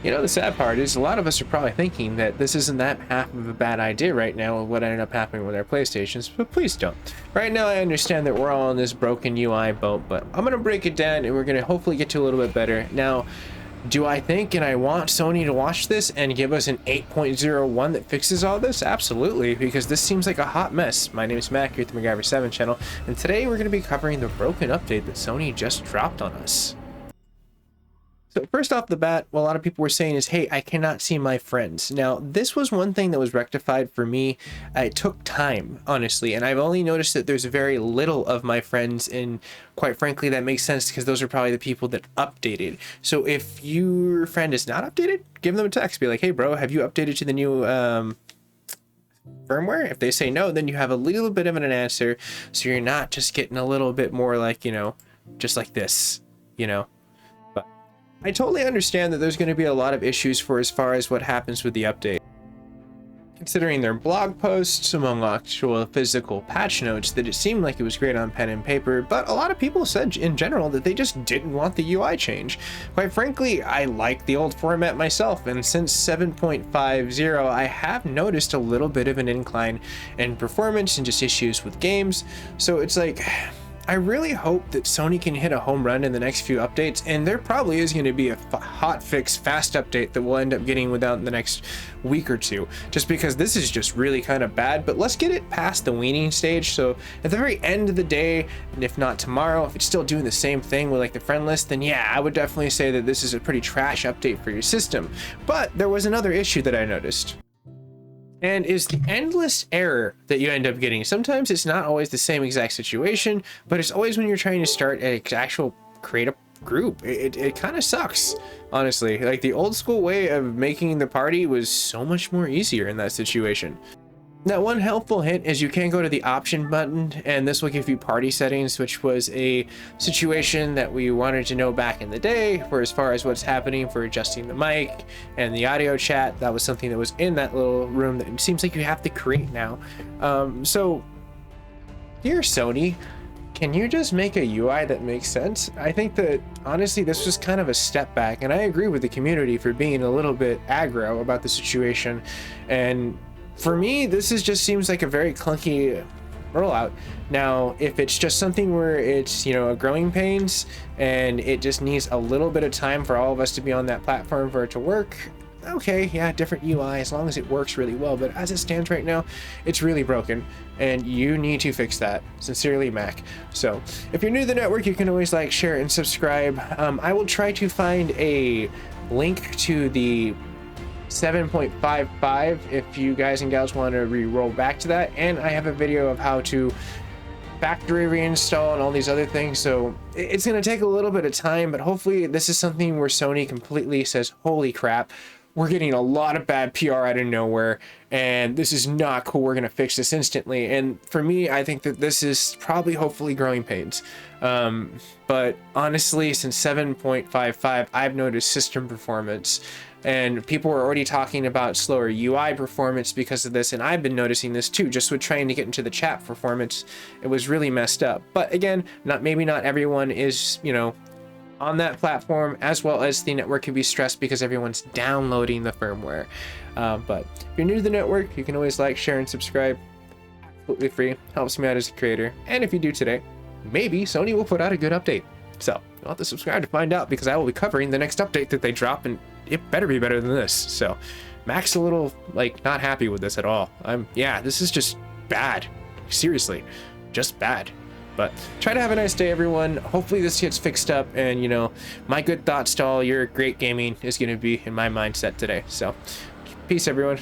You know, the sad part is a lot of us are probably thinking that this isn't that half of a bad idea right now of what ended up happening with our PlayStations, but please don't. Right now, I understand that we're all in this broken UI boat, but I'm going to break it down and we're going to hopefully get to a little bit better. Now, do I think and I want Sony to watch this and give us an 8.01 that fixes all this? Absolutely, because this seems like a hot mess. My name is Mac here at the MacGyver7 channel, and today we're going to be covering the broken update that Sony just dropped on us. So first off the bat, what a lot of people were saying is, hey, I cannot see my friends. Now, this was one thing that was rectified for me. It took time, honestly, and I've only noticed that there's very little of my friends, and quite frankly, that makes sense because those are probably the people that updated. So if your friend is not updated, give them a text. Be like, hey, bro, have you updated to the new firmware? If they say no, then you have a little bit of an answer, so you're not just getting a little bit more like, you know, just like this, you know. I totally understand that there's going to be a lot of issues for as far as what happens with the update. Considering their blog posts among actual physical patch notes, that it seemed like it was great on pen and paper, but a lot of people said in general that they just didn't want the UI change. Quite frankly, I like the old format myself, and since 7.50 I have noticed a little bit of an incline in performance and just issues with games, so it's like, I really hope that Sony can hit a home run in the next few updates, and there probably is going to be a hot fix fast update that we'll end up getting without the next week or two, just because this is just really kind of bad. But let's get it past the weaning stage, so at the very end of the day, and if not tomorrow, if it's still doing the same thing with like the friend list, then yeah, I would definitely say that this is a pretty trash update for your system. But there was another issue that I noticed, and is the endless error that you end up getting. Sometimes it's not always the same exact situation, but it's always when you're trying to start an actual create a group. It kind of sucks, honestly. Like, the old school way of making the party was so much more easier in that situation. Now, one helpful hint is you can go to the option button, and this will give you party settings, which was a situation that we wanted to know back in the day, for as far as what's happening for adjusting the mic and the audio chat. That was something that was in that little room that it seems like you have to create now. So, dear Sony, can you just make a UI that makes sense? I think that, honestly, this was kind of a step back, and I agree with the community for being a little bit aggro about the situation. And for me, this just seems like a very clunky rollout. Now, if it's just something where it's, you know, a growing pains and it just needs a little bit of time for all of us to be on that platform for it to work, okay, yeah, different UI as long as it works really well. But as it stands right now, it's really broken, and you need to fix that. Sincerely, Mac. So if you're new to the network, you can always like, share, and subscribe. I will try to find a link to the 7.55 if you guys and gals want to re-roll back to that, and I have a video of how to factory reinstall and all these other things. So it's going to take a little bit of time, but hopefully this is something where Sony completely says, holy crap, we're getting a lot of bad PR out of nowhere, and this is not cool. We're going to fix this instantly. And for me, I think that this is probably hopefully growing pains. But honestly, since 7.55, I've noticed system performance, and people were already talking about slower UI performance because of this, and I've been noticing this too, just with trying to get into the chat performance. It was really messed up. But again, maybe not everyone is, you know, on that platform, as well as the network could be stressed because everyone's downloading the firmware. But if you're new to the network, you can always like, share, and subscribe. Absolutely free. Helps me out as a creator. And if you do today, maybe Sony will put out a good update. So you'll have to subscribe to find out, because I will be covering the next update that they drop, and it better be better than this. So Mac's a little like not happy with this at all. Yeah, this is just bad. Seriously, just bad. But try to have a nice day, everyone. Hopefully this gets fixed up, and you know, my good thoughts to all your great gaming is going to be in my mindset today. So peace, everyone.